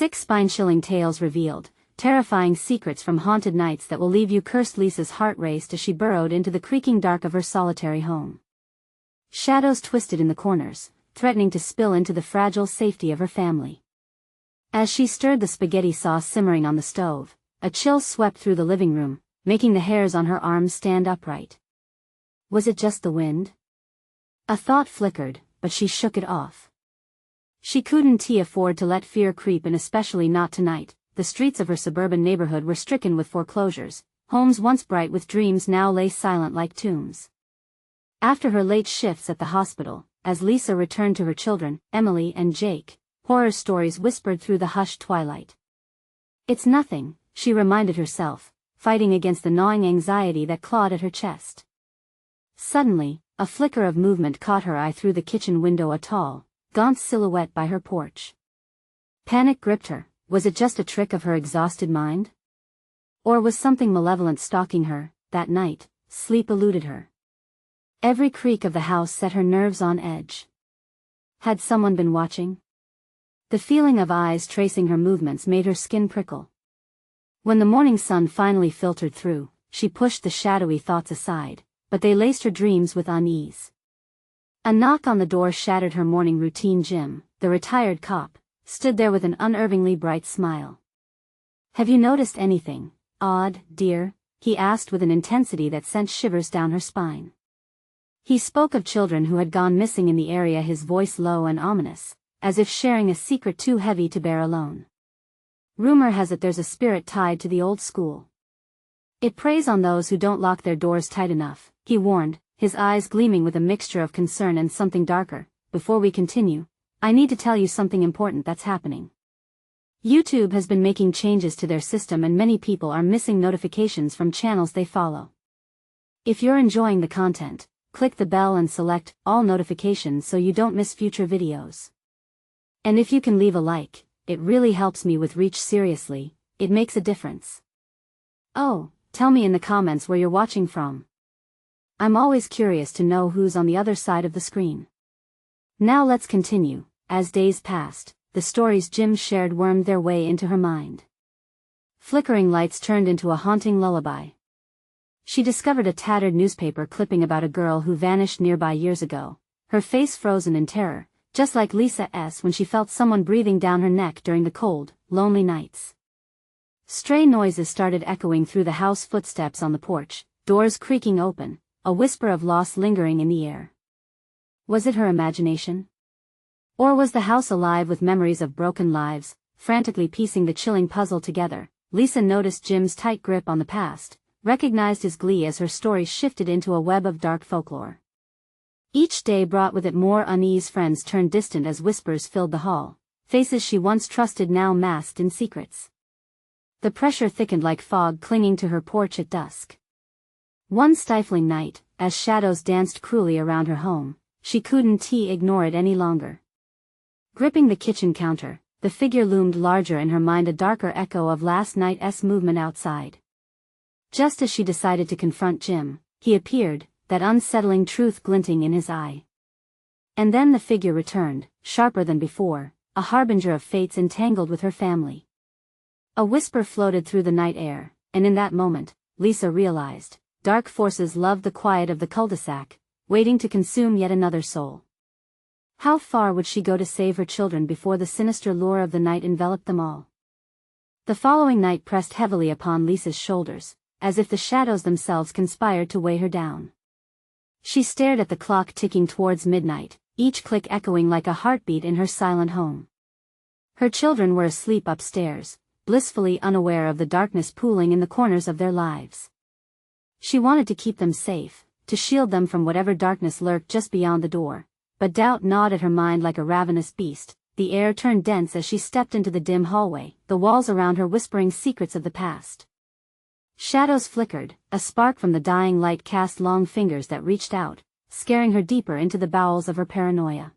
6 spine-chilling tales revealed, terrifying secrets from haunted nights that will leave you cursed. Lisa's heart raced as she burrowed into the creaking dark of her solitary home. Shadows twisted in the corners, threatening to spill into the fragile safety of her family. As she stirred the spaghetti sauce simmering on the stove, a chill swept through the living room, making the hairs on her arms stand upright. Was it just the wind? A thought flickered, but she shook it off. She couldn't afford to let fear creep in, especially not tonight. The streets of her suburban neighborhood were stricken with foreclosures. Homes once bright with dreams now lay silent like tombs. After her late shifts at the hospital, as Lisa returned to her children, Emily and Jake, horror stories whispered through the hushed twilight. It's nothing, she reminded herself, fighting against the gnawing anxiety that clawed at her chest. Suddenly, a flicker of movement caught her eye through the kitchen window, a tall, gaunt silhouette by her porch. Panic gripped her. Was it just a trick of her exhausted mind? Or was something malevolent stalking her? That night, sleep eluded her. Every creak of the house set her nerves on edge. Had someone been watching? The feeling of eyes tracing her movements made her skin prickle. When the morning sun finally filtered through, she pushed the shadowy thoughts aside, but they laced her dreams with unease. A knock on the door shattered her morning routine. Jim, the retired cop, stood there with an unervingly bright smile. Have you noticed anything odd, dear? He asked with an intensity that sent shivers down her spine. He spoke of children who had gone missing in the area, his voice low and ominous, as if sharing a secret too heavy to bear alone. Rumor has it there's a spirit tied to the old school. It preys on those who don't lock their doors tight enough, he warned, his eyes gleaming with a mixture of concern and something darker. Before we continue, I need to tell you something important that's happening. YouTube has been making changes to their system and many people are missing notifications from channels they follow. If you're enjoying the content, click the bell and select all notifications so you don't miss future videos. And if you can leave a like, it really helps me with reach. Seriously, it makes a difference. Oh, tell me in the comments where you're watching from. I'm always curious to know who's on the other side of the screen. Now let's continue. As days passed, the stories Jim shared wormed their way into her mind. Flickering lights turned into a haunting lullaby. She discovered a tattered newspaper clipping about a girl who vanished nearby years ago, her face frozen in terror, just like Lisa's when she felt someone breathing down her neck during the cold, lonely nights. Stray noises started echoing through the house, footsteps on the porch, doors creaking open, a whisper of loss lingering in the air. Was it her imagination? Or was the house alive with memories of broken lives? Frantically piecing the chilling puzzle together, Lisa noticed Jim's tight grip on the past, recognized his glee as her story shifted into a web of dark folklore. Each day brought with it more unease. Friends turned distant as whispers filled the hall, faces she once trusted now masked in secrets. The pressure thickened like fog clinging to her porch at dusk. One stifling night, as shadows danced cruelly around her home, she couldn't ignore it any longer. Gripping the kitchen counter, the figure loomed larger in her mind, a darker echo of last night's movement outside. Just as she decided to confront Jim, he appeared, that unsettling truth glinting in his eye. And then the figure returned, sharper than before, a harbinger of fates entangled with her family. A whisper floated through the night air, and in that moment, Lisa realized, dark forces loved the quiet of the cul-de-sac, waiting to consume yet another soul. How far would she go to save her children before the sinister lure of the night enveloped them all? The following night pressed heavily upon Lisa's shoulders, as if the shadows themselves conspired to weigh her down. She stared at the clock ticking towards midnight, each click echoing like a heartbeat in her silent home. Her children were asleep upstairs, blissfully unaware of the darkness pooling in the corners of their lives. She wanted to keep them safe, to shield them from whatever darkness lurked just beyond the door. But doubt gnawed at her mind like a ravenous beast. The air turned dense as she stepped into the dim hallway, the walls around her whispering secrets of the past. Shadows flickered, a spark from the dying light cast long fingers that reached out, scaring her deeper into the bowels of her paranoia.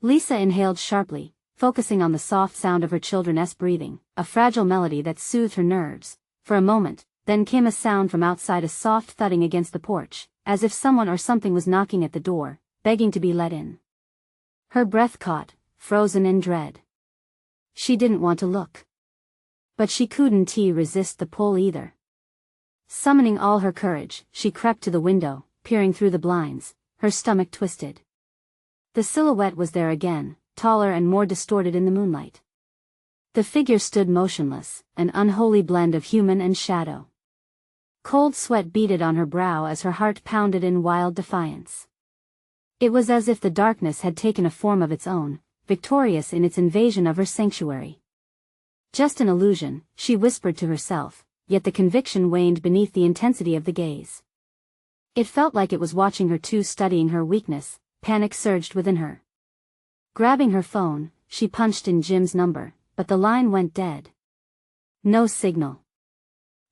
Lisa inhaled sharply, focusing on the soft sound of her children's breathing, a fragile melody that soothed her nerves. For a moment, then came a sound from outside, a soft thudding against the porch, as if someone or something was knocking at the door, begging to be let in. Her breath caught, frozen in dread. She didn't want to look. But she couldn't resist the pull either. Summoning all her courage, she crept to the window, peering through the blinds, her stomach twisted. The silhouette was there again, taller and more distorted in the moonlight. The figure stood motionless, an unholy blend of human and shadow. Cold sweat beaded on her brow as her heart pounded in wild defiance. It was as if the darkness had taken a form of its own, victorious in its invasion of her sanctuary. Just an illusion, she whispered to herself, yet the conviction waned beneath the intensity of the gaze. It felt like it was watching her too, studying her weakness. Panic surged within her. Grabbing her phone, she punched in Jim's number, but the line went dead. No signal.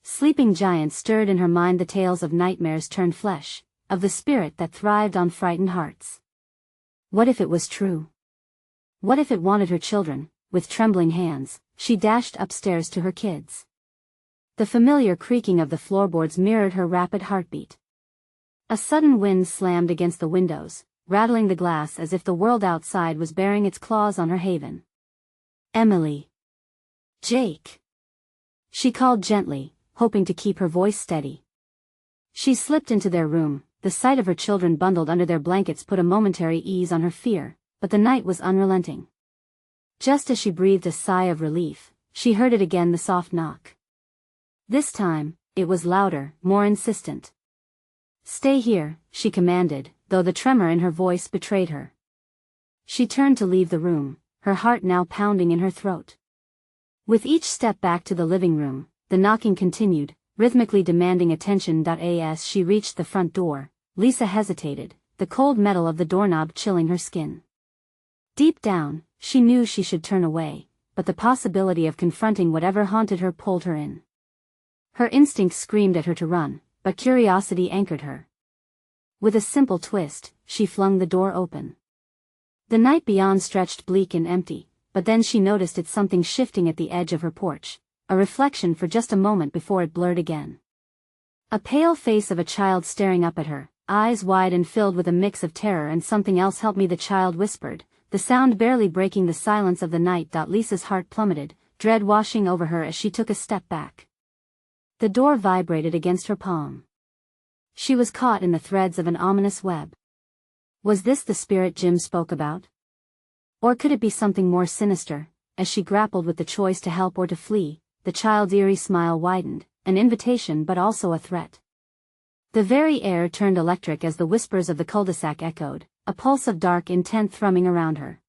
Sleeping giants stirred in her mind, the tales of nightmares turned flesh, of the spirit that thrived on frightened hearts. What if it was true? What if it wanted her children? With trembling hands, she dashed upstairs to her kids. The familiar creaking of the floorboards mirrored her rapid heartbeat. A sudden wind slammed against the windows, rattling the glass as if the world outside was baring its claws on her haven. Emily. Jake. She called gently, hoping to keep her voice steady. She slipped into their room. The sight of her children bundled under their blankets put a momentary ease on her fear, but the night was unrelenting. Just as she breathed a sigh of relief, she heard it again, the soft knock. This time, it was louder, more insistent. "Stay here," she commanded, though the tremor in her voice betrayed her. She turned to leave the room, her heart now pounding in her throat. With each step back to the living room, the knocking continued, rhythmically demanding attention. As she reached the front door, Lisa hesitated, the cold metal of the doorknob chilling her skin. Deep down, she knew she should turn away, but the possibility of confronting whatever haunted her pulled her in. Her instinct screamed at her to run, but curiosity anchored her. With a simple twist, she flung the door open. The night beyond stretched bleak and empty, but then she noticed it, something shifting at the edge of her porch, a reflection for just a moment before it blurred again. A pale face of a child staring up at her, eyes wide and filled with a mix of terror and something else. "Help me," the child whispered, the sound barely breaking the silence of the night. Lisa's heart plummeted, dread washing over her as she took a step back. The door vibrated against her palm. She was caught in the threads of an ominous web. Was this the spirit Jim spoke about? Or could it be something more sinister? As she grappled with the choice to help or to flee, the child's eerie smile widened, an invitation but also a threat. The very air turned electric as the whispers of the cul-de-sac echoed, a pulse of dark intent thrumming around her.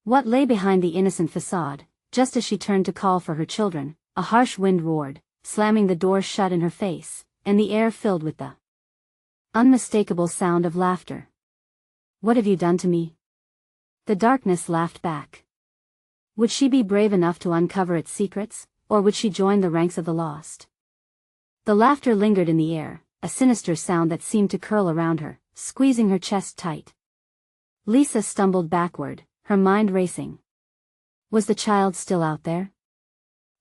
What lay behind the innocent facade? Just as she turned to call for her children, a harsh wind roared, slamming the door shut in her face, and the air filled with the unmistakable sound of laughter. "What have you done to me?" The darkness laughed back. Would she be brave enough to uncover its secrets, or would she join the ranks of the lost? The laughter lingered in the air, a sinister sound that seemed to curl around her, squeezing her chest tight. Lisa stumbled backward, her mind racing. Was the child still out there?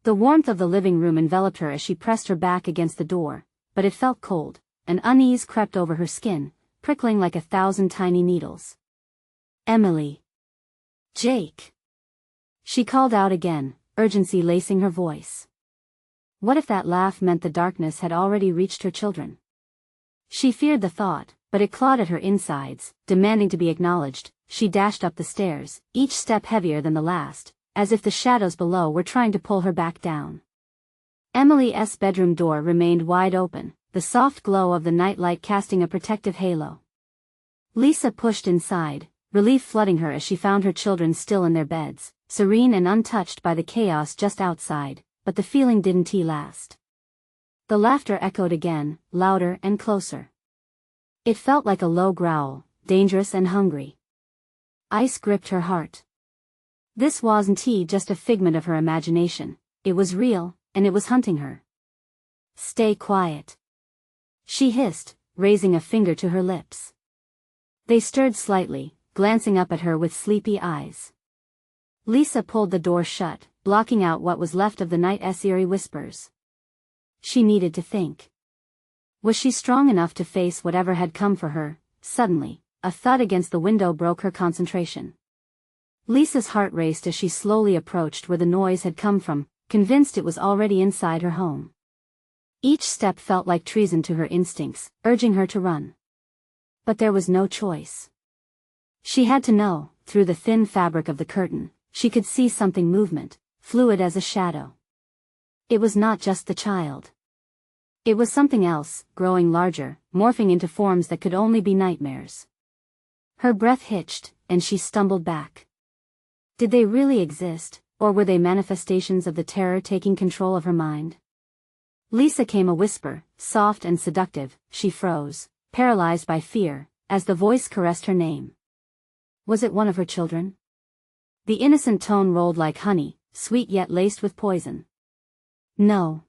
The warmth of the living room enveloped her as she pressed her back against the door, but it felt cold. An unease crept over her skin, prickling like 1,000 tiny needles. "Emily. Jake." She called out again, urgency lacing her voice. What if that laugh meant the darkness had already reached her children? She feared the thought, but it clawed at her insides, demanding to be acknowledged. She dashed up the stairs, each step heavier than the last, as if the shadows below were trying to pull her back down. Emily's bedroom door remained wide open, the soft glow of the nightlight casting a protective halo. Lisa pushed inside, relief flooding her as she found her children still in their beds, serene and untouched by the chaos just outside, but the feeling didn't last. The laughter echoed again, louder and closer. It felt like a low growl, dangerous and hungry. Ice gripped her heart. This wasn't just a figment of her imagination, it was real, and it was hunting her. "Stay quiet," she hissed, raising a finger to her lips. They stirred slightly, glancing up at her with sleepy eyes. Lisa pulled the door shut, blocking out what was left of the night's eerie whispers. She needed to think. Was she strong enough to face whatever had come for her? Suddenly, a thud against the window broke her concentration. Lisa's heart raced as she slowly approached where the noise had come from, convinced it was already inside her home. Each step felt like treason to her instincts, urging her to run. But there was no choice. She had to know. Through the thin fabric of the curtain, she could see something movement, fluid as a shadow. It was not just the child. It was something else, growing larger, morphing into forms that could only be nightmares. Her breath hitched, and she stumbled back. Did they really exist, or were they manifestations of the terror taking control of her mind? Lisa came a whisper, soft and seductive. She froze, paralyzed by fear, as the voice caressed her name. Was it one of her children? The innocent tone rolled like honey, sweet yet laced with poison. No.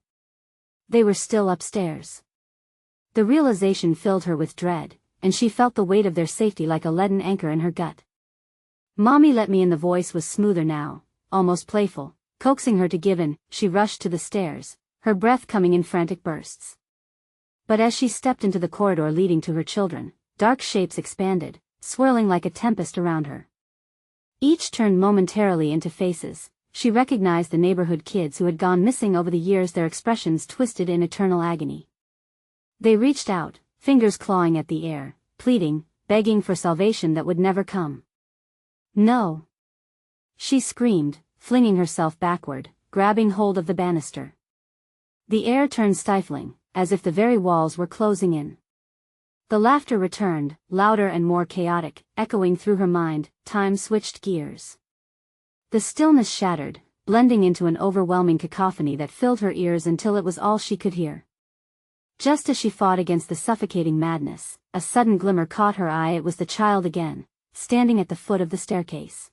They were still upstairs. The realization filled her with dread, and she felt the weight of their safety like a leaden anchor in her gut. "Mommy, let me in." The voice was smoother now, almost playful, coaxing her to give in. She rushed to the stairs, her breath coming in frantic bursts. But as she stepped into the corridor leading to her children, dark shapes expanded, swirling like a tempest around her. Each turned momentarily into faces. She recognized the neighborhood kids who had gone missing over the years, their expressions twisted in eternal agony. They reached out, fingers clawing at the air, pleading, begging for salvation that would never come. "No!" she screamed, flinging herself backward, grabbing hold of the banister. The air turned stifling, as if the very walls were closing in. The laughter returned, louder and more chaotic, echoing through her mind. Time switched gears. The stillness shattered, blending into an overwhelming cacophony that filled her ears until it was all she could hear. Just as she fought against the suffocating madness, a sudden glimmer caught her eye. It was the child again, standing at the foot of the staircase.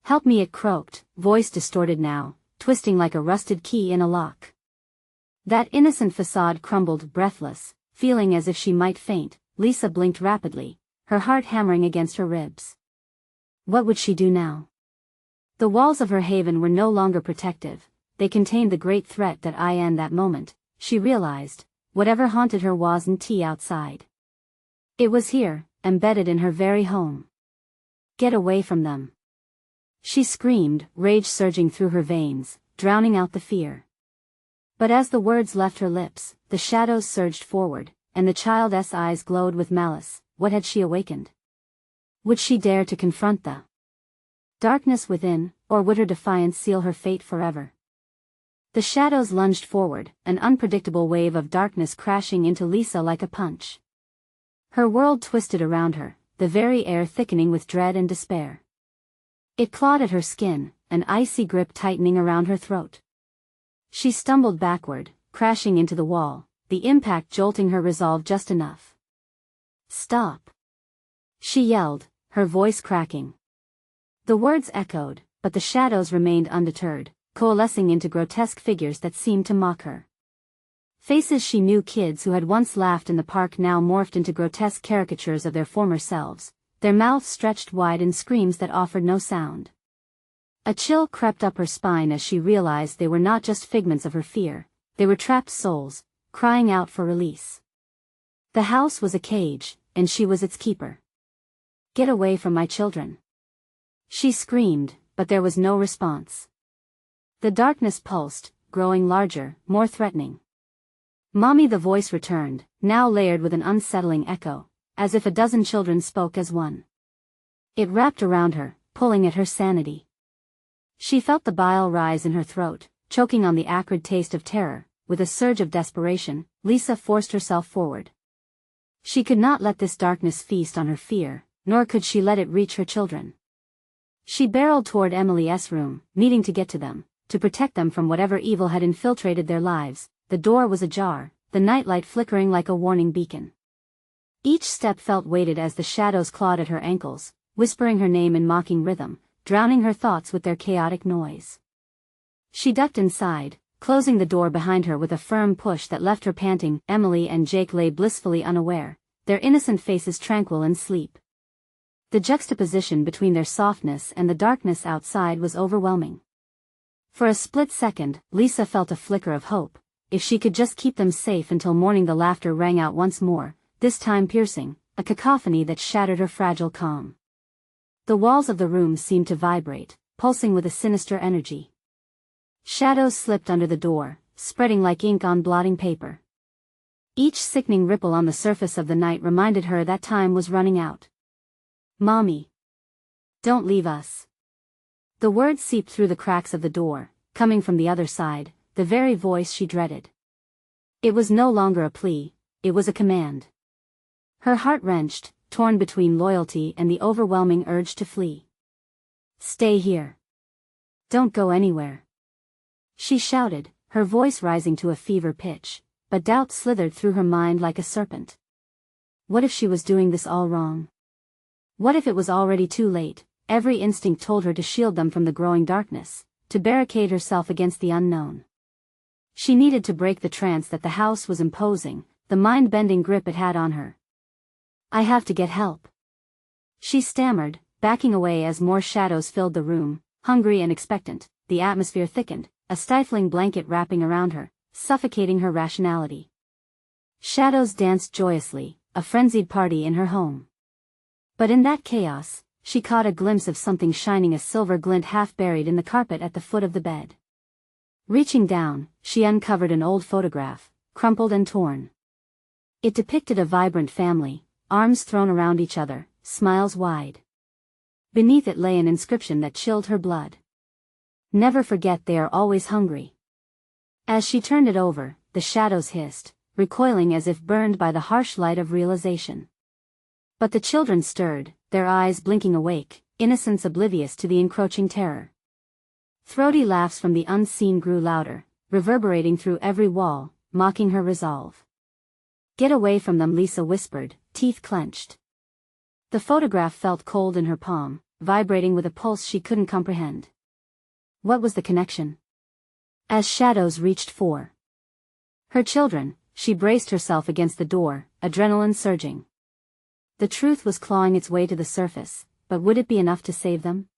"Help me," it croaked, voice distorted now, twisting like a rusted key in a lock. That innocent facade crumbled, breathless, feeling as if she might faint. Lisa blinked rapidly, her heart hammering against her ribs. What would she do now? The walls of her haven were no longer protective, they contained the great threat that in that moment, she realized, whatever haunted her wasn't outside. It was here, embedded in her very home. "Get away from them!" she screamed, rage surging through her veins, drowning out the fear. But as the words left her lips, the shadows surged forward, and the child's eyes glowed with malice. What had she awakened? Would she dare to confront the darkness within, or would her defiance seal her fate forever? The shadows lunged forward, an unpredictable wave of darkness crashing into Lisa like a punch. Her world twisted around her, the very air thickening with dread and despair. It clawed at her skin, an icy grip tightening around her throat. She stumbled backward, crashing into the wall, the impact jolting her resolve just enough. "Stop!" she yelled, her voice cracking. The words echoed, but the shadows remained undeterred, coalescing into grotesque figures that seemed to mock her. Faces she knew, kids who had once laughed in the park now morphed into grotesque caricatures of their former selves, their mouths stretched wide in screams that offered no sound. A chill crept up her spine as she realized they were not just figments of her fear, they were trapped souls, crying out for release. The house was a cage, and she was its keeper. "Get away from my children!" she screamed, but there was no response. The darkness pulsed, growing larger, more threatening. "Mommy," the voice returned, now layered with an unsettling echo, as if a dozen children spoke as one. It wrapped around her, pulling at her sanity. She felt the bile rise in her throat, choking on the acrid taste of terror. With a surge of desperation, Lisa forced herself forward. She could not let this darkness feast on her fear, nor could she let it reach her children. She barreled toward Emily's room, needing to get to them, to protect them from whatever evil had infiltrated their lives. The door was ajar, the nightlight flickering like a warning beacon. Each step felt weighted as the shadows clawed at her ankles, whispering her name in mocking rhythm, drowning her thoughts with their chaotic noise. She ducked inside, closing the door behind her with a firm push that left her panting. Emily and Jake lay blissfully unaware, their innocent faces tranquil in sleep. The juxtaposition between their softness and the darkness outside was overwhelming. For a split second, Lisa felt a flicker of hope. If she could just keep them safe until morning. The laughter rang out once more, this time piercing, a cacophony that shattered her fragile calm. The walls of the room seemed to vibrate, pulsing with a sinister energy. Shadows slipped under the door, spreading like ink on blotting paper. Each sickening ripple on the surface of the night reminded her that time was running out. "Mommy. Don't leave us." The words seeped through the cracks of the door, coming from the other side, the very voice she dreaded. It was no longer a plea, it was a command. Her heart wrenched, torn between loyalty and the overwhelming urge to flee. "Stay here. Don't go anywhere," she shouted, her voice rising to a fever pitch, but doubt slithered through her mind like a serpent. What if she was doing this all wrong? What if it was already too late? Every instinct told her to shield them from the growing darkness, to barricade herself against the unknown. She needed to break the trance that the house was imposing, the mind-bending grip it had on her. "I have to get help," she stammered, backing away as more shadows filled the room, hungry and expectant. The atmosphere thickened, a stifling blanket wrapping around her, suffocating her rationality. Shadows danced joyously, a frenzied party in her home. But in that chaos, she caught a glimpse of something shining, a silver glint half buried in the carpet at the foot of the bed. Reaching down, she uncovered an old photograph, crumpled and torn. It depicted a vibrant family, arms thrown around each other, smiles wide. Beneath it lay an inscription that chilled her blood. "Never forget they are always hungry." As she turned it over, the shadows hissed, recoiling as if burned by the harsh light of realization. But the children stirred, their eyes blinking awake, innocence oblivious to the encroaching terror. Throaty laughs from the unseen grew louder, reverberating through every wall, mocking her resolve. "Get away from them," Lisa whispered, teeth clenched. The photograph felt cold in her palm, vibrating with a pulse she couldn't comprehend. What was the connection? As shadows reached for her children, she braced herself against the door, adrenaline surging. The truth was clawing its way to the surface, but would it be enough to save them?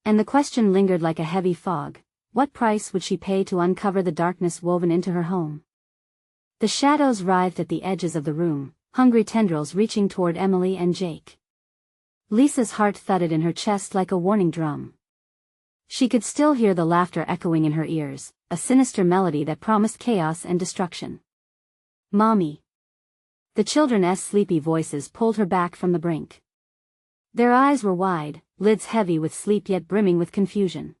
And the question lingered like a heavy fog: what price would she pay to uncover the darkness woven into her home? The shadows writhed at the edges of the room, hungry tendrils reaching toward Emily and Jake. Lisa's heart thudded in her chest like a warning drum. She could still hear the laughter echoing in her ears, a sinister melody that promised chaos and destruction. "Mommy." The children's sleepy voices pulled her back from the brink. Their eyes were wide, lids heavy with sleep yet brimming with confusion.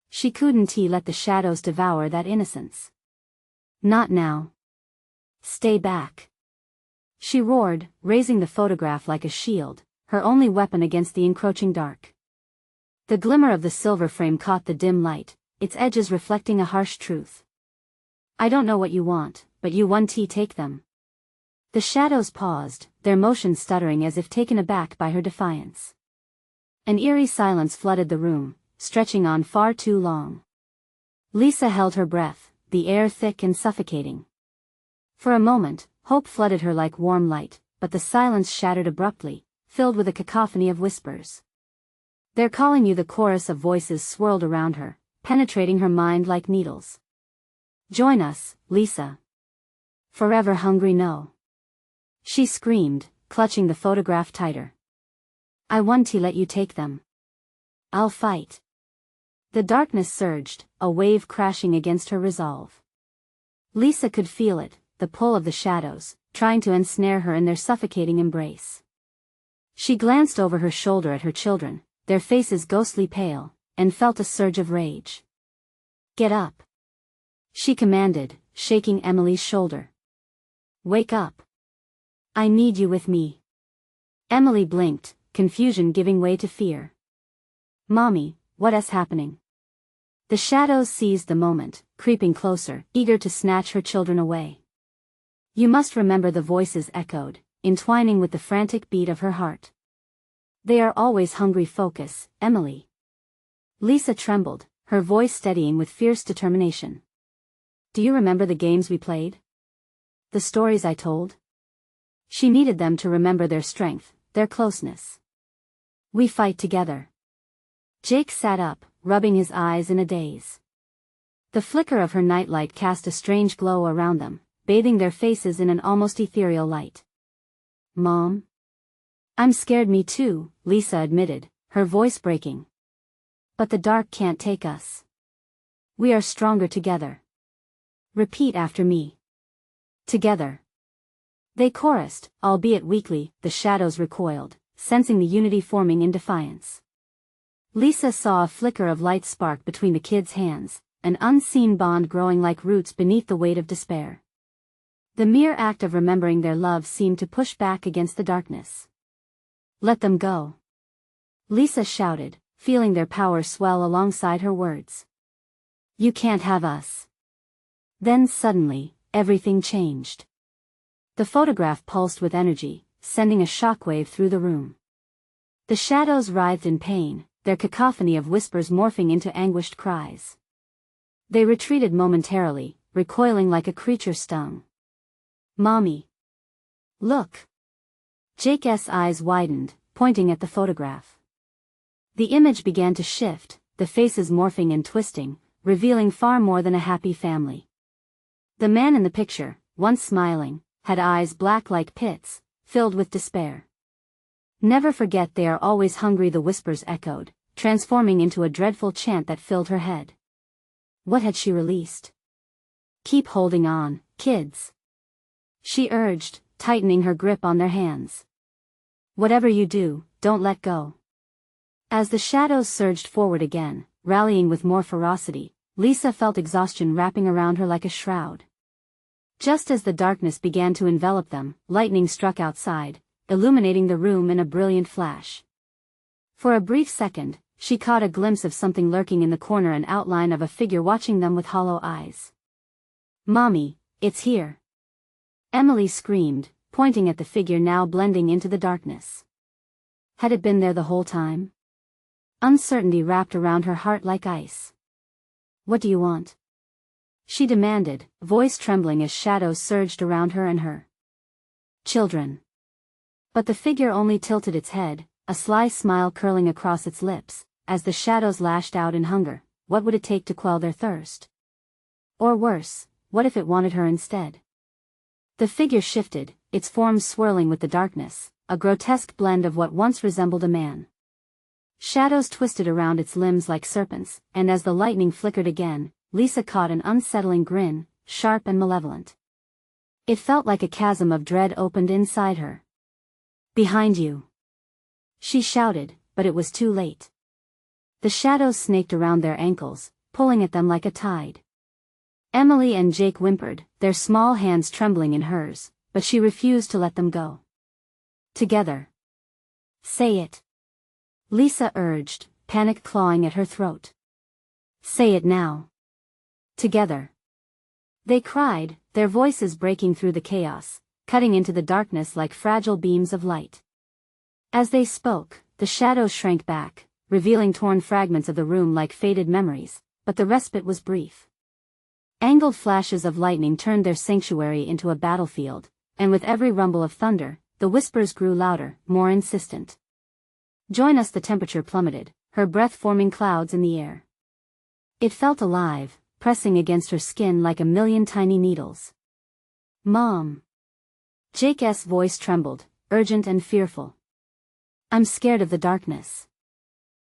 She couldn't let the shadows devour that innocence. "Not now. Stay back," she roared, raising the photograph like a shield, her only weapon against the encroaching dark. The glimmer of the silver frame caught the dim light, its edges reflecting a harsh truth. "I don't know what you want, but you want to take them." The shadows paused, their motion stuttering as if taken aback by her defiance. An eerie silence flooded the room, stretching on far too long. Lisa held her breath, the air thick and suffocating. For a moment, hope flooded her like warm light, but the silence shattered abruptly, filled with a cacophony of whispers. "They're calling you." The chorus of voices swirled around her, penetrating her mind like needles. "Join us, Lisa." "Forever hungry, no," she screamed, clutching the photograph tighter. "I want to let you take them. I'll fight." The darkness surged, a wave crashing against her resolve. Lisa could feel it, the pull of the shadows, trying to ensnare her in their suffocating embrace. She glanced over her shoulder at her children, their faces ghostly pale, and felt a surge of rage. "Get up," she commanded, shaking Emily's shoulder. "Wake up. I need you with me." Emily blinked, confusion giving way to fear. "Mommy, what is happening?" The shadows seized the moment, creeping closer, eager to snatch her children away. "You must remember," the voices echoed, entwining with the frantic beat of her heart. "They are always hungry. Focus, Emily." Lisa trembled, her voice steadying with fierce determination. "Do you remember the games we played? The stories I told?" She needed them to remember their strength, their closeness. "We fight together." Jake sat up, rubbing his eyes in a daze. The flicker of her nightlight cast a strange glow around them, bathing their faces in an almost ethereal light. "Mom?" I'm scared, me too, Lisa admitted, her voice breaking. But the dark can't take us. We are stronger together. Repeat after me. Together. They chorused, albeit weakly. The shadows recoiled, sensing the unity forming in defiance. Lisa saw a flicker of light spark between the kids' hands, an unseen bond growing like roots beneath the weight of despair. The mere act of remembering their love seemed to push back against the darkness. Let them go. Lisa shouted, feeling their power swell alongside her words. You can't have us. Then suddenly, everything changed. The photograph pulsed with energy, sending a shockwave through the room. The shadows writhed in pain, their cacophony of whispers morphing into anguished cries. They retreated momentarily, recoiling like a creature stung. Mommy. Look. Jake's eyes widened, pointing at the photograph. The image began to shift, the faces morphing and twisting, revealing far more than a happy family. The man in the picture, once smiling, had eyes black like pits, filled with despair. Never forget they are always hungry, the whispers echoed, transforming into a dreadful chant that filled her head. What had she released? Keep holding on, kids. She urged, tightening her grip on their hands. Whatever you do, don't let go. As the shadows surged forward again, rallying with more ferocity, Lisa felt exhaustion wrapping around her like a shroud. Just as the darkness began to envelop them, lightning struck outside, illuminating the room in a brilliant flash. For a brief second, she caught a glimpse of something lurking in the corner, an outline of a figure watching them with hollow eyes. Mommy, it's here. Emily screamed, pointing at the figure now blending into the darkness. Had it been there the whole time? Uncertainty wrapped around her heart like ice. What do you want? She demanded, voice trembling as shadows surged around her and her children. But the figure only tilted its head, a sly smile curling across its lips, as the shadows lashed out in hunger. What would it take to quell their thirst? Or worse, what if it wanted her instead? The figure shifted, its form swirling with the darkness, a grotesque blend of what once resembled a man. Shadows twisted around its limbs like serpents, and as the lightning flickered again, Lisa caught an unsettling grin, sharp and malevolent. It felt like a chasm of dread opened inside her. Behind you. She shouted, but it was too late. The shadows snaked around their ankles, pulling at them like a tide. Emily and Jake whimpered, their small hands trembling in hers, but she refused to let them go. Together. Say it. Lisa urged, panic clawing at her throat. Say it now. Together. They cried, their voices breaking through the chaos, cutting into the darkness like fragile beams of light. As they spoke, the shadows shrank back, revealing torn fragments of the room like faded memories, but the respite was brief. Angled flashes of lightning turned their sanctuary into a battlefield, and with every rumble of thunder, the whispers grew louder, more insistent. Join us. The temperature plummeted, her breath forming clouds in the air. It felt alive, pressing against her skin like a million tiny needles. Mom. Jake's voice trembled, urgent and fearful. I'm scared of the darkness.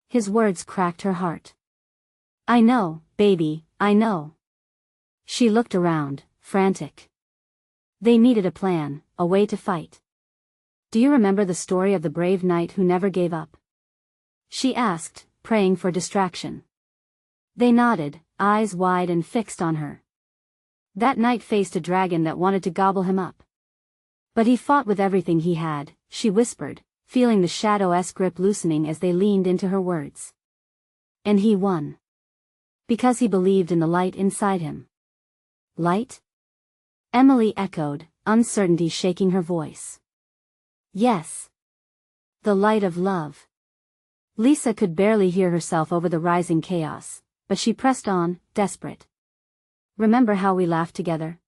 His words cracked her heart. I know, baby, I know. She looked around, frantic. They needed a plan, a way to fight. Do you remember the story of the brave knight who never gave up? She asked, praying for distraction. They nodded, eyes wide and fixed on her. That knight faced a dragon that wanted to gobble him up. But he fought with everything he had, she whispered, feeling the shadow-esque grip loosening as they leaned into her words. And he won. Because he believed in the light inside him. Light? Emily echoed, uncertainty shaking her voice. Yes. The light of love. Lisa could barely hear herself over the rising chaos, but she pressed on, desperate. Remember how we laughed together?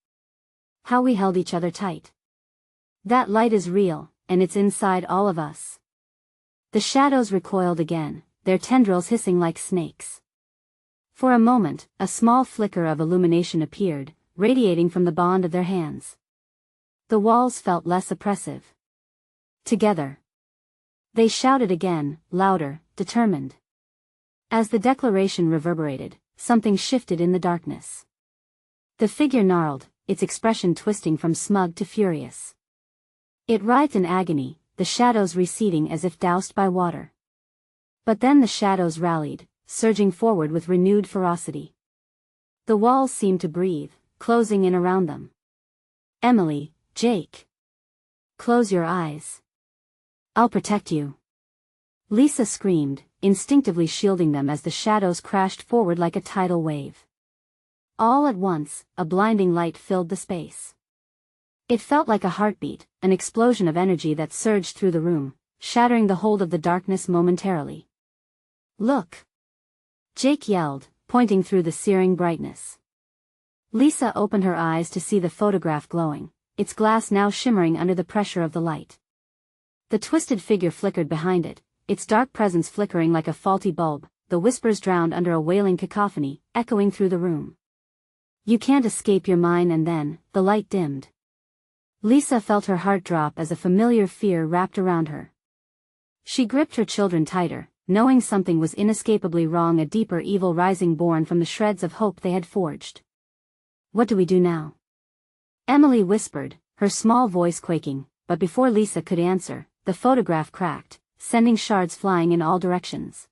How we held each other tight? That light is real, and it's inside all of us. The shadows recoiled again, their tendrils hissing like snakes. For a moment, a small flicker of illumination appeared, radiating from the bond of their hands. The walls felt less oppressive. Together. They shouted again, louder, determined. As the declaration reverberated, something shifted in the darkness. The figure gnarled, its expression twisting from smug to furious. It writhed in agony, the shadows receding as if doused by water. But then the shadows rallied, surging forward with renewed ferocity. The walls seemed to breathe, closing in around them. Emily, Jake. Close your eyes. I'll protect you. Lisa screamed, instinctively shielding them as the shadows crashed forward like a tidal wave. All at once, a blinding light filled the space. It felt like a heartbeat, an explosion of energy that surged through the room, shattering the hold of the darkness momentarily. Look! Jake yelled, pointing through the searing brightness. Lisa opened her eyes to see the photograph glowing, its glass now shimmering under the pressure of the light. The twisted figure flickered behind it, its dark presence flickering like a faulty bulb, the whispers drowned under a wailing cacophony, echoing through the room. You can't escape your mind. And then, the light dimmed. Lisa felt her heart drop as a familiar fear wrapped around her. She gripped her children tighter, knowing something was inescapably wrong, a deeper evil rising born from the shreds of hope they had forged. What do we do now? Emily whispered, her small voice quaking, but before Lisa could answer, the photograph cracked, sending shards flying in all directions.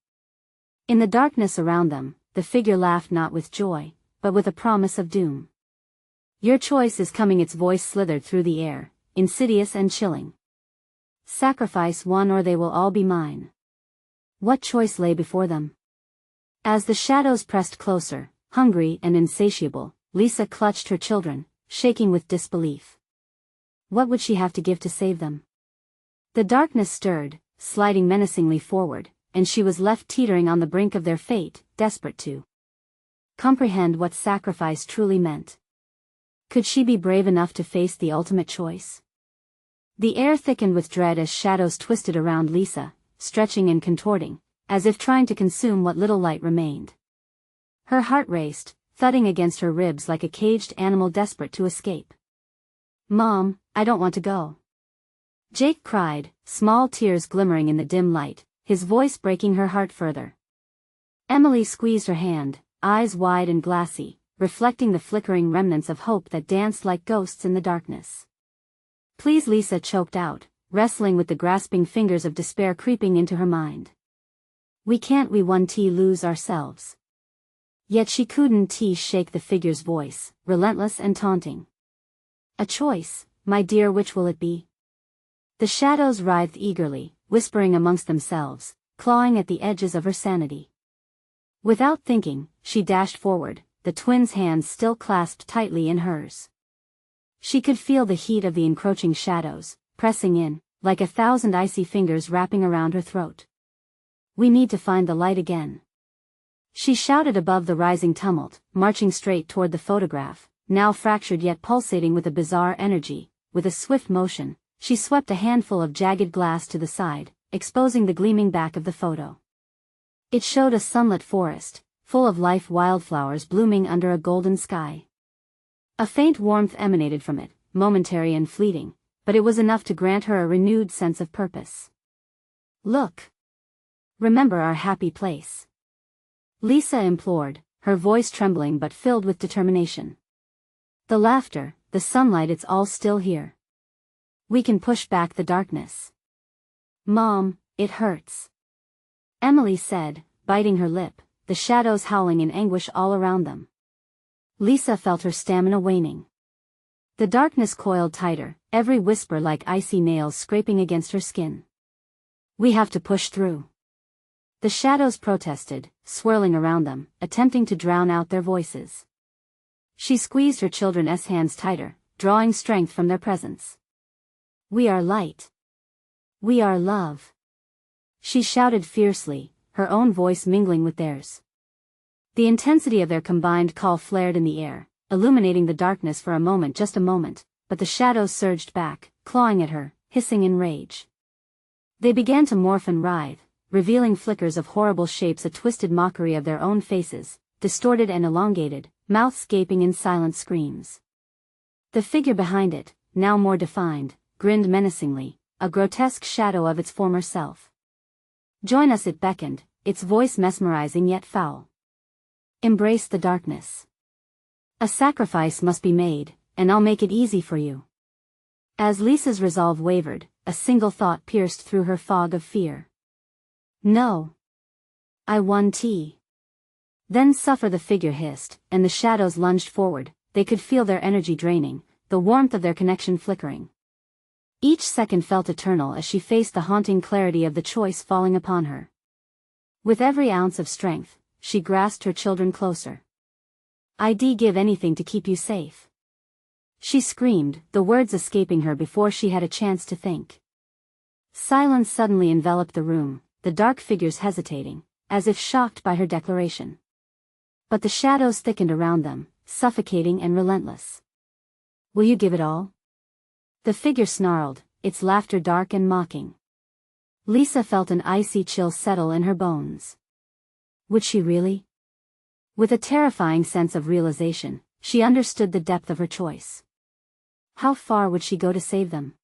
In the darkness around them, the figure laughed not with joy, but with a promise of doom. Your choice is coming. Its voice slithered through the air, insidious and chilling. Sacrifice one or they will all be mine. What choice lay before them? As the shadows pressed closer, hungry and insatiable, Lisa clutched her children, shaking with disbelief. What would she have to give to save them? The darkness stirred, sliding menacingly forward, and she was left teetering on the brink of their fate, desperate to comprehend what sacrifice truly meant. Could she be brave enough to face the ultimate choice? The air thickened with dread as shadows twisted around Lisa, stretching and contorting, as if trying to consume what little light remained. Her heart raced, thudding against her ribs like a caged animal desperate to escape. Mom, I don't want to go. Jake cried, small tears glimmering in the dim light, his voice breaking her heart further. Emily squeezed her hand, eyes wide and glassy, reflecting the flickering remnants of hope that danced like ghosts in the darkness. Please, Lisa choked out, wrestling with the grasping fingers of despair creeping into her mind. We can't lose ourselves. Yet she couldn't shake the figure's voice, relentless and taunting. A choice, my dear, which will it be? The shadows writhed eagerly, whispering amongst themselves, clawing at the edges of her sanity. Without thinking, she dashed forward, the twins' hands still clasped tightly in hers. She could feel the heat of the encroaching shadows, pressing in, like 1,000 icy fingers wrapping around her throat. We need to find the light again. She shouted above the rising tumult, marching straight toward the photograph, now fractured yet pulsating with a bizarre energy. With a swift motion, she swept a handful of jagged glass to the side, exposing the gleaming back of the photo. It showed a sunlit forest, full of life, wildflowers blooming under a golden sky. A faint warmth emanated from it, momentary and fleeting, but it was enough to grant her a renewed sense of purpose. Look! Remember our happy place. Lisa implored, her voice trembling but filled with determination. The laughter, the sunlight, it's all still here. We can push back the darkness. Mom, it hurts. Emily said, biting her lip, the shadows howling in anguish all around them. Lisa felt her stamina waning. The darkness coiled tighter, every whisper like icy nails scraping against her skin. We have to push through. The shadows protested, swirling around them, attempting to drown out their voices. She squeezed her children's hands tighter, drawing strength from their presence. We are light. We are love. She shouted fiercely, her own voice mingling with theirs. The intensity of their combined call flared in the air, illuminating the darkness for a moment, just a moment, but the shadows surged back, clawing at her, hissing in rage. They began to morph and writhe, revealing flickers of horrible shapes, a twisted mockery of their own faces, distorted and elongated, mouths gaping in silent screams. The figure behind it, now more defined, grinned menacingly, a grotesque shadow of its former self. Join us, it beckoned, its voice mesmerizing yet foul. Embrace the darkness. A sacrifice must be made, and I'll make it easy for you. As Lisa's resolve wavered, a single thought pierced through her fog of fear. No. I want. Then suffer, the figure hissed, and the shadows lunged forward. They could feel their energy draining, the warmth of their connection flickering. Each second felt eternal as she faced the haunting clarity of the choice falling upon her. With every ounce of strength, she grasped her children closer. I'd give anything to keep you safe. She screamed, the words escaping her before she had a chance to think. Silence suddenly enveloped the room, the dark figures hesitating, as if shocked by her declaration. But the shadows thickened around them, suffocating and relentless. Will you give it all? The figure snarled, its laughter dark and mocking. Lisa felt an icy chill settle in her bones. Would she really? With a terrifying sense of realization, she understood the depth of her choice. How far would she go to save them?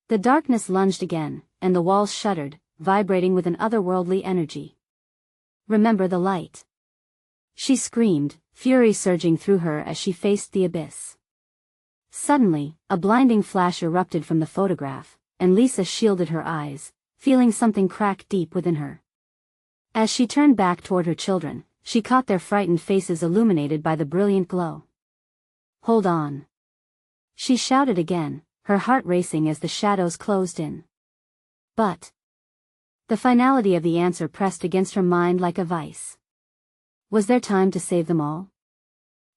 The darkness lunged again, and the walls shuddered, vibrating with an otherworldly energy. Remember the light. She screamed, fury surging through her as she faced the abyss. Suddenly, a blinding flash erupted from the photograph, and Lisa shielded her eyes, feeling something crack deep within her. As she turned back toward her children, she caught their frightened faces illuminated by the brilliant glow. Hold on. She shouted again, her heart racing as the shadows closed in. But the finality of the answer pressed against her mind like a vice. Was there time to save them all?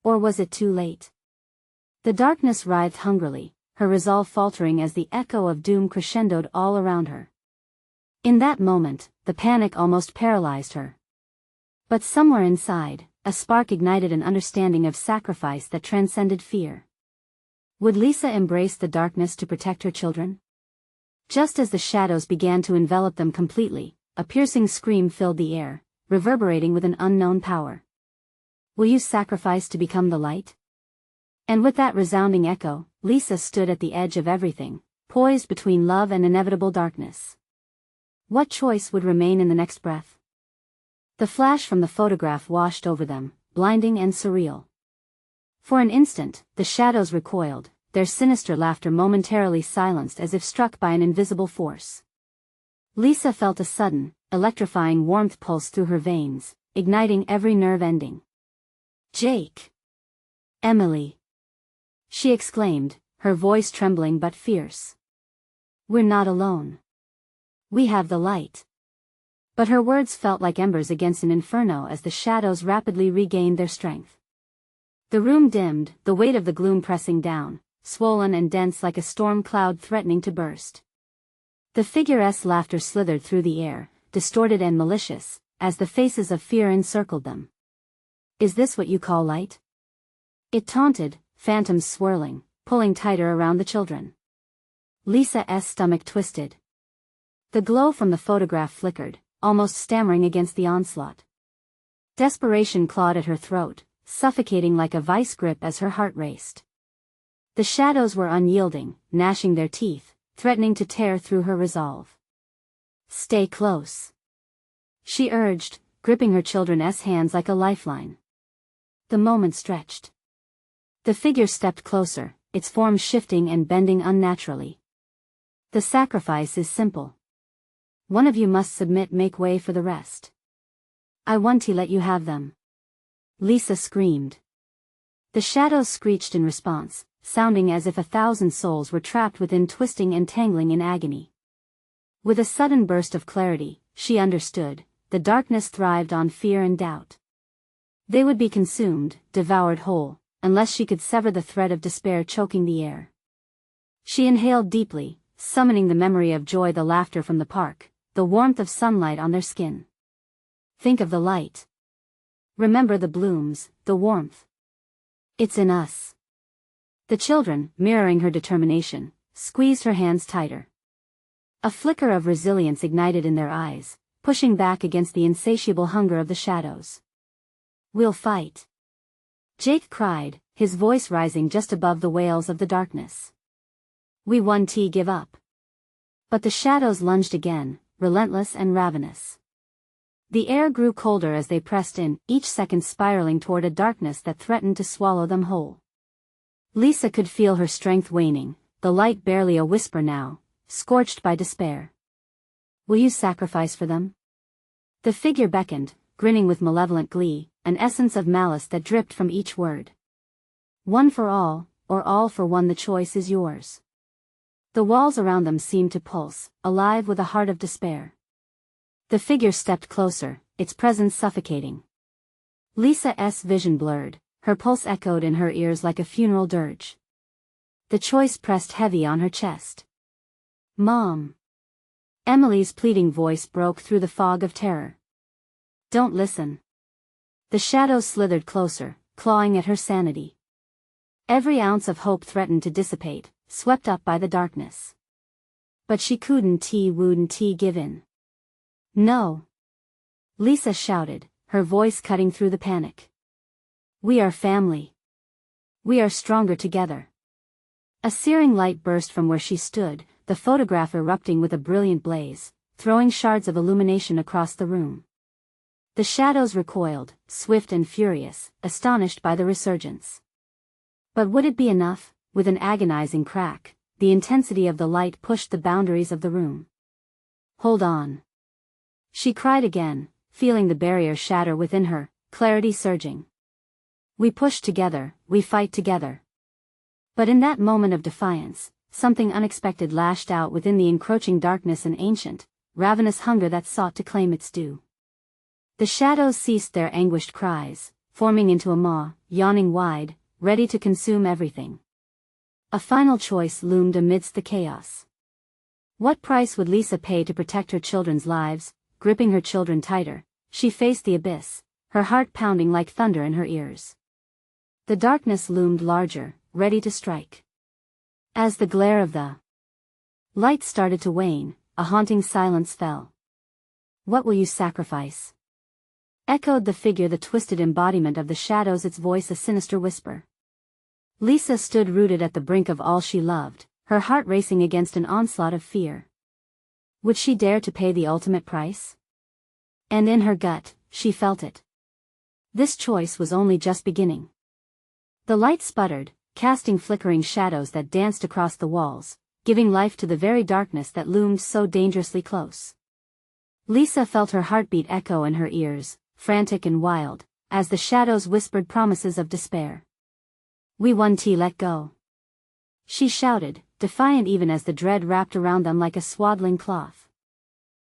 Or was it too late? The darkness writhed hungrily, her resolve faltering as the echo of doom crescendoed all around her. In that moment, the panic almost paralyzed her. But somewhere inside, a spark ignited an understanding of sacrifice that transcended fear. Would Lisa embrace the darkness to protect her children? Just as the shadows began to envelop them completely, a piercing scream filled the air, reverberating with an unknown power. Will you sacrifice to become the light? And with that resounding echo, Lisa stood at the edge of everything, poised between love and inevitable darkness. What choice would remain in the next breath? The flash from the photograph washed over them, blinding and surreal. For an instant, the shadows recoiled, their sinister laughter momentarily silenced as if struck by an invisible force. Lisa felt a sudden, electrifying warmth pulse through her veins, igniting every nerve ending. Jake! Emily! She exclaimed, her voice trembling but fierce. We're not alone. We have the light. But her words felt like embers against an inferno as the shadows rapidly regained their strength. The room dimmed, the weight of the gloom pressing down, swollen and dense like a storm cloud threatening to burst. The figure's laughter slithered through the air, distorted and malicious, as the faces of fear encircled them. Is this what you call light? It taunted, phantoms swirling, pulling tighter around the children. Lisa's stomach twisted. The glow from the photograph flickered, almost stammering against the onslaught. Desperation clawed at her throat, suffocating like a vice grip as her heart raced. The shadows were unyielding, gnashing their teeth, threatening to tear through her resolve. Stay close. She urged, gripping her children's hands like a lifeline. The moment stretched. The figure stepped closer, its form shifting and bending unnaturally. The sacrifice is simple. One of you must submit, make way for the rest. I want to let you have them. Lisa screamed. The shadows screeched in response, sounding as if 1,000 souls were trapped within, twisting and tangling in agony. With a sudden burst of clarity, she understood, the darkness thrived on fear and doubt. They would be consumed, devoured whole, unless she could sever the thread of despair choking the air. She inhaled deeply, summoning the memory of joy, the laughter from the park, the warmth of sunlight on their skin. Think of the light. Remember the blooms, the warmth. It's in us. The children, mirroring her determination, squeezed her hands tighter. A flicker of resilience ignited in their eyes, pushing back against the insatiable hunger of the shadows. We'll fight. Jake cried, his voice rising just above the wails of the darkness. We won't give up. But the shadows lunged again, relentless and ravenous. The air grew colder as they pressed in, each second spiraling toward a darkness that threatened to swallow them whole. Lisa could feel her strength waning, the light barely a whisper now, scorched by despair. "Will you sacrifice for them?" The figure beckoned, grinning with malevolent glee, an essence of malice that dripped from each word. "One for all, or all for one, the choice is yours." The walls around them seemed to pulse, alive with a heart of despair. The figure stepped closer, its presence suffocating. Lisa's vision blurred, her pulse echoed in her ears like a funeral dirge. The choice pressed heavy on her chest. "Mom." Emily's pleading voice broke through the fog of terror. "Don't listen." The shadows slithered closer, clawing at her sanity. Every ounce of hope threatened to dissipate, swept up by the darkness. But she wouldn't give in. "No." Lisa shouted, her voice cutting through the panic. "We are family. We are stronger together." A searing light burst from where she stood, the photograph erupting with a brilliant blaze, throwing shards of illumination across the room. The shadows recoiled, swift and furious, astonished by the resurgence. But would it be enough? With an agonizing crack, the intensity of the light pushed the boundaries of the room. "Hold on." She cried again, feeling the barrier shatter within her, clarity surging. "We push together, we fight together." But in that moment of defiance, something unexpected lashed out within the encroaching darkness, an ancient, ravenous hunger that sought to claim its due. The shadows ceased their anguished cries, forming into a maw, yawning wide, ready to consume everything. A final choice loomed amidst the chaos. What price would Lisa pay to protect her children's lives? Gripping her children tighter, she faced the abyss, her heart pounding like thunder in her ears. The darkness loomed larger, ready to strike. As the glare of the light started to wane, a haunting silence fell. "What will you sacrifice?" echoed the figure, the twisted embodiment of the shadows, its voice a sinister whisper. Lisa stood rooted at the brink of all she loved, her heart racing against an onslaught of fear. Would she dare to pay the ultimate price? And in her gut, she felt it. This choice was only just beginning. The light sputtered, casting flickering shadows that danced across the walls, giving life to the very darkness that loomed so dangerously close. Lisa felt her heartbeat echo in her ears, frantic and wild, as the shadows whispered promises of despair. "We won't let go," she shouted, defiant even as the dread wrapped around them like a swaddling cloth.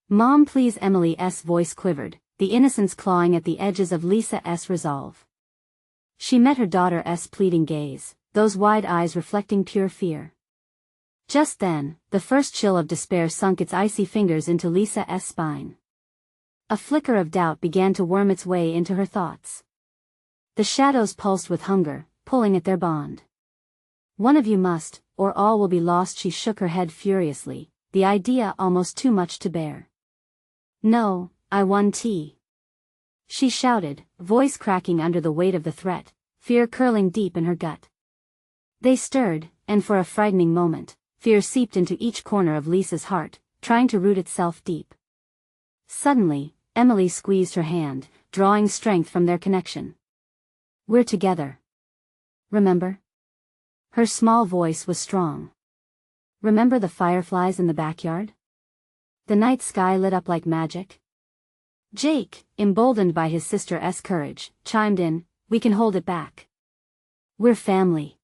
"Mom, please." Emily's voice quivered, the innocence clawing at the edges of Lisa's resolve. She met her daughter's pleading gaze, those wide eyes reflecting pure fear. Just then, the first chill of despair sunk its icy fingers into Lisa's spine. A flicker of doubt began to worm its way into her thoughts. The shadows pulsed with hunger, pulling at their bond. "One of you must, or all will be lost." She shook her head furiously, the idea almost too much to bear. "No, I won't," she shouted, voice cracking under the weight of the threat, fear curling deep in her gut. They stirred, and for a frightening moment, fear seeped into each corner of Lisa's heart, trying to root itself deep. Suddenly, Emily squeezed her hand, drawing strength from their connection. "We're together. Remember?" Her small voice was strong. "Remember the fireflies in the backyard? The night sky lit up like magic?" Jake, emboldened by his sister's courage, chimed in, "We can hold it back. We're family."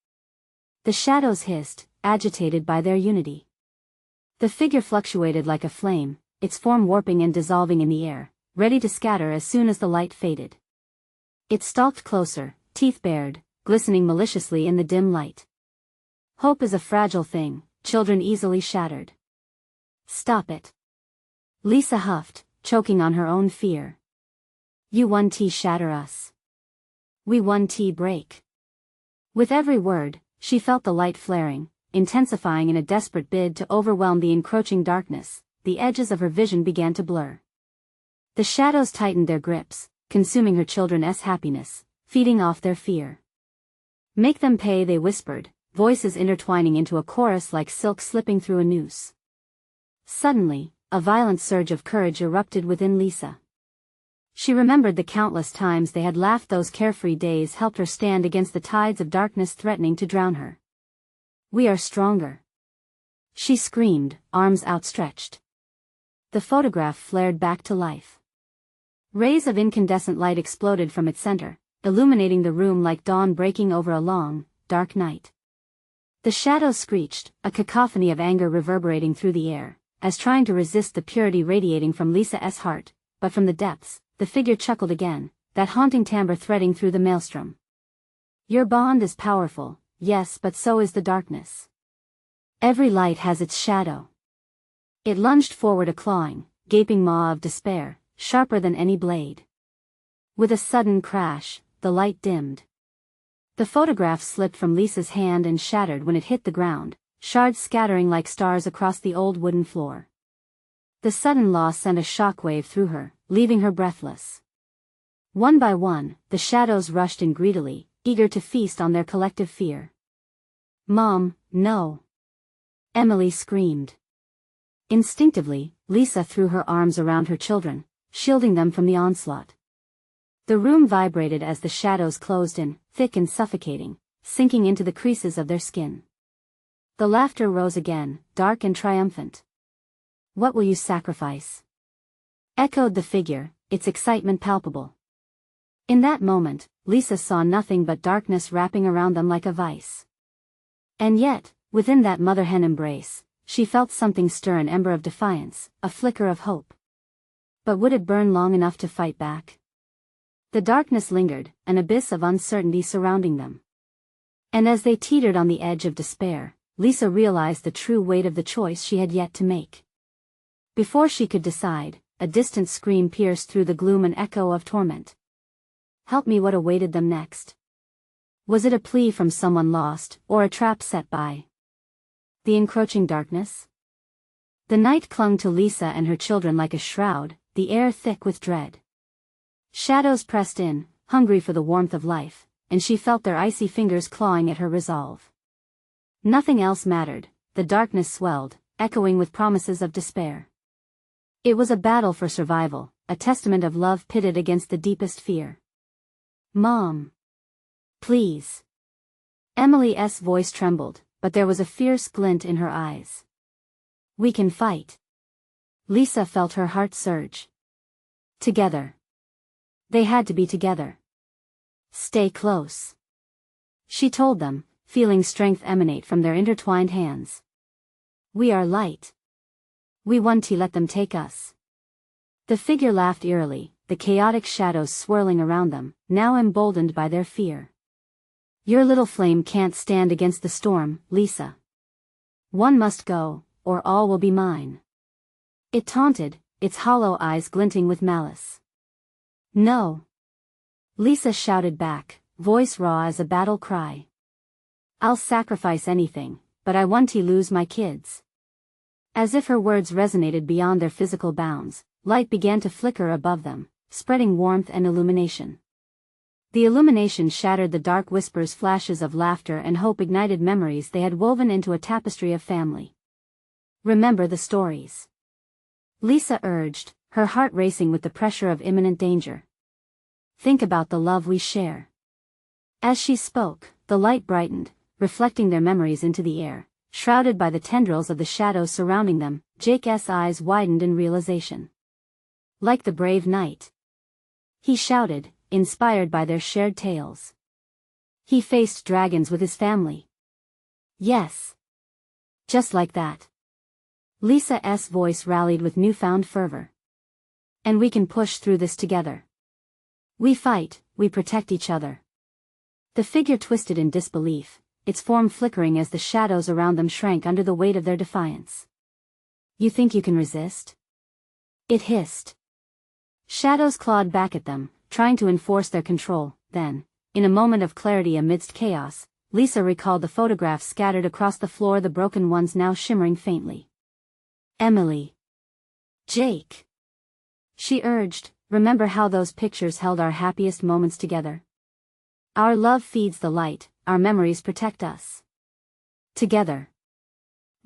The shadows hissed, agitated by their unity. The figure fluctuated like a flame, its form warping and dissolving in the air, ready to scatter as soon as the light faded. It stalked closer, teeth bared, glistening maliciously in the dim light. "Hope is a fragile thing, children, easily shattered." "Stop it." Lisa huffed, choking on her own fear. "You won't shatter us. We won't break." With every word, she felt the light flaring, intensifying in a desperate bid to overwhelm the encroaching darkness. The edges of her vision began to blur. The shadows tightened their grips, consuming her children's happiness, feeding off their fear. "Make them pay," they whispered, voices intertwining into a chorus like silk slipping through a noose. Suddenly, a violent surge of courage erupted within Lisa. She remembered the countless times they had laughed. Those carefree days helped her stand against the tides of darkness threatening to drown her. "We are stronger," she screamed, arms outstretched. The photograph flared back to life. Rays of incandescent light exploded from its center, illuminating the room like dawn breaking over a long, dark night. The shadows screeched, a cacophony of anger reverberating through the air, as trying to resist the purity radiating from Lisa's heart, but from the depths, the figure chuckled again, that haunting timbre threading through the maelstrom. "Your bond is powerful, yes, but so is the darkness. Every light has its shadow." It lunged forward, a clawing, gaping maw of despair, sharper than any blade. With a sudden crash, the light dimmed. The photograph slipped from Lisa's hand and shattered when it hit the ground, shards scattering like stars across the old wooden floor. The sudden loss sent a shockwave through her, leaving her breathless. One by one, the shadows rushed in greedily, eager to feast on their collective fear. "Mom, no!" Emily screamed. Instinctively, Lisa threw her arms around her children, shielding them from the onslaught. The room vibrated as the shadows closed in, thick and suffocating, sinking into the creases of their skin. The laughter rose again, dark and triumphant. "What will you sacrifice?" echoed the figure, its excitement palpable. In that moment, Lisa saw nothing but darkness wrapping around them like a vice. And yet, within that mother-hen embrace, she felt something stir, an ember of defiance, a flicker of hope. But would it burn long enough to fight back? The darkness lingered, an abyss of uncertainty surrounding them. And as they teetered on the edge of despair, Lisa realized the true weight of the choice she had yet to make. Before she could decide, a distant scream pierced through the gloom, an echo of torment. "Help me!" What awaited them next? Was it a plea from someone lost, or a trap set by the encroaching darkness? The night clung to Lisa and her children like a shroud, the air thick with dread. Shadows pressed in, hungry for the warmth of life, and she felt their icy fingers clawing at her resolve. Nothing else mattered, the darkness swelled, echoing with promises of despair. It was a battle for survival, a testament of love pitted against the deepest fear. "Mom! Please!" Emily's voice trembled, but there was a fierce glint in her eyes. "We can fight." Lisa felt her heart surge. Together. They had to be together. "Stay close," she told them, feeling strength emanate from their intertwined hands. "We are light. We won't let them take us." The figure laughed eerily, the chaotic shadows swirling around them, now emboldened by their fear. "Your little flame can't stand against the storm, Lisa. One must go, or all will be mine." It taunted, its hollow eyes glinting with malice. "No!" Lisa shouted back, voice raw as a battle cry. "I'll sacrifice anything, but I won't lose my kids." As if her words resonated beyond their physical bounds, light began to flicker above them, spreading warmth and illumination. The illumination shattered the dark whispers, flashes of laughter and hope ignited memories they had woven into a tapestry of family. "Remember the stories," Lisa urged, her heart racing with the pressure of imminent danger. "Think about the love we share." As she spoke, the light brightened, reflecting their memories into the air, shrouded by the tendrils of the shadows surrounding them. Jake's eyes widened in realization. "Like the brave knight," he shouted, inspired by their shared tales. "He faced dragons with his family." "Yes. Just like that." Lisa's voice rallied with newfound fervor. "And we can push through this together. We fight, we protect each other." The figure twisted in disbelief, its form flickering as the shadows around them shrank under the weight of their defiance. "You think you can resist?" it hissed. Shadows clawed back at them, trying to enforce their control. Then, in a moment of clarity amidst chaos, Lisa recalled the photographs scattered across the floor, the broken ones now shimmering faintly. "Emily. Jake," she urged, "remember how those pictures held our happiest moments together? Our love feeds the light, our memories protect us. Together,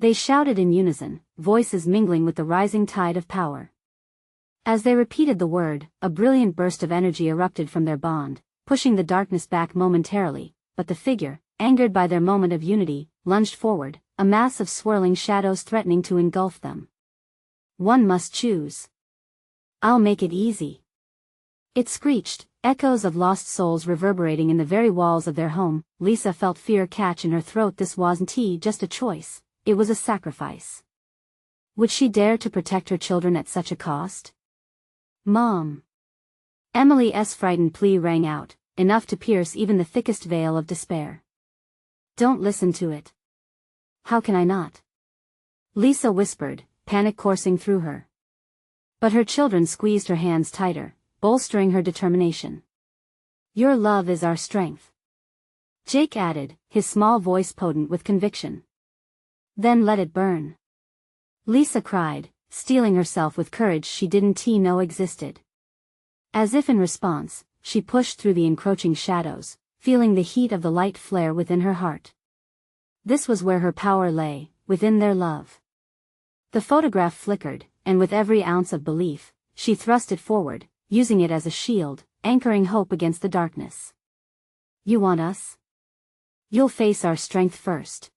They shouted in unison, voices mingling with the rising tide of power. As they repeated the word, a brilliant burst of energy erupted from their bond, pushing the darkness back momentarily, but the figure, angered by their moment of unity, lunged forward, a mass of swirling shadows threatening to engulf them. One must choose. I'll make it easy. It screeched, echoes of lost souls reverberating in the very walls of their home. Lisa felt fear catch in her throat. This wasn't just a choice, it was a sacrifice. Would she dare to protect her children at such a cost? Mom! Emily's frightened plea rang out, enough to pierce even the thickest veil of despair. Don't listen to it. How can I not? Lisa whispered, panic coursing through her. But her children squeezed her hands tighter, bolstering her determination. Your love is our strength. Jake added, his small voice potent with conviction. Then let it burn. Lisa cried, steeling herself with courage she didn't know existed. As if in response, she pushed through the encroaching shadows, feeling the heat of the light flare within her heart. This was where her power lay, within their love. The photograph flickered, and with every ounce of belief, she thrust it forward, using it as a shield, anchoring hope against the darkness. You want us? You'll face our strength first.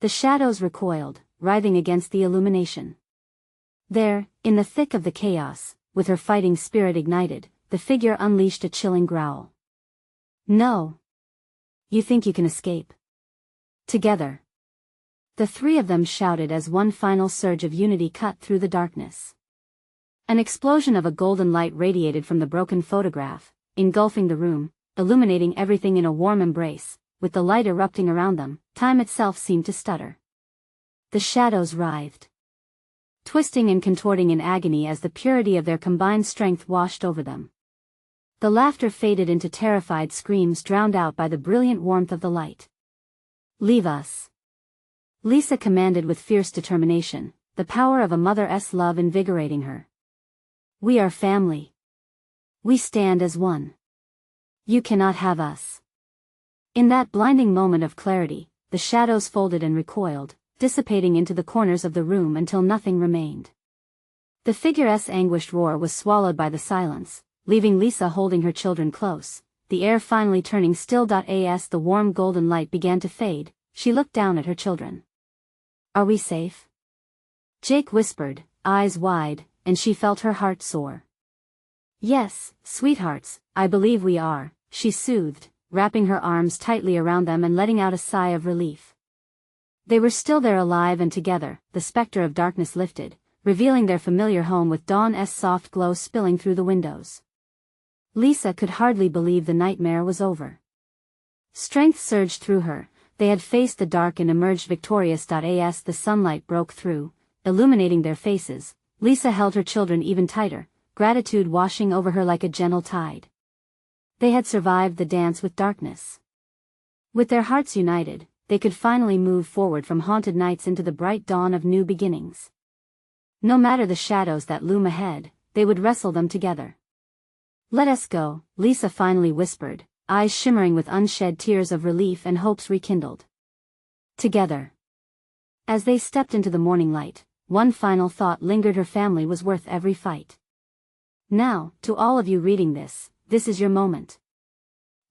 The shadows recoiled, writhing against the illumination. There, in the thick of the chaos, with her fighting spirit ignited, the figure unleashed a chilling growl. No. You think you can escape? Together. The three of them shouted as one final surge of unity cut through the darkness. An explosion of a golden light radiated from the broken photograph, engulfing the room, illuminating everything in a warm embrace. With the light erupting around them, time itself seemed to stutter. The shadows writhed, twisting and contorting in agony as the purity of their combined strength washed over them. The laughter faded into terrified screams drowned out by the brilliant warmth of the light. Leave us. Lisa commanded with fierce determination, the power of a mother's love invigorating her. We are family. We stand as one. You cannot have us. In that blinding moment of clarity, the shadows folded and recoiled, dissipating into the corners of the room until nothing remained. The figure's anguished roar was swallowed by the silence, leaving Lisa holding her children close, the air finally turning still. As the warm golden light began to fade, she looked down at her children. Are we safe? Jake whispered, eyes wide, and she felt her heart soar. Yes, sweethearts, I believe we are, she soothed, wrapping her arms tightly around them and letting out a sigh of relief. They were still there, alive and together. The specter of darkness lifted, revealing their familiar home with dawn's soft glow spilling through the windows. Lisa could hardly believe the nightmare was over. Strength surged through her. They had faced the dark and emerged victorious. As the sunlight broke through, illuminating their faces, Lisa held her children even tighter, gratitude washing over her like a gentle tide. They had survived the dance with darkness. With their hearts united, they could finally move forward from haunted nights into the bright dawn of new beginnings. No matter the shadows that loom ahead, they would wrestle them together. Let us go, Lisa finally whispered, eyes shimmering with unshed tears of relief and hopes rekindled. Together. As they stepped into the morning light, one final thought lingered: her family was worth every fight. Now, to all of you reading this is your moment.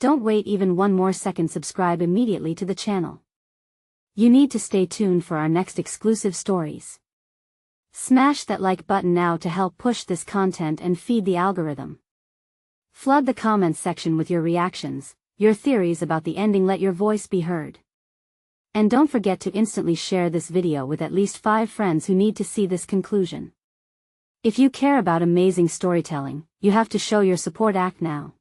Don't wait even one more second. Subscribe immediately to the channel. You need to stay tuned for our next exclusive stories. Smash that like button now to help push this content and feed the algorithm. Flood the comments section with your reactions, your theories about the ending. Let your voice be heard. And don't forget to instantly share this video with at least 5 friends who need to see this conclusion. If you care about amazing storytelling, you have to show your support. Act now.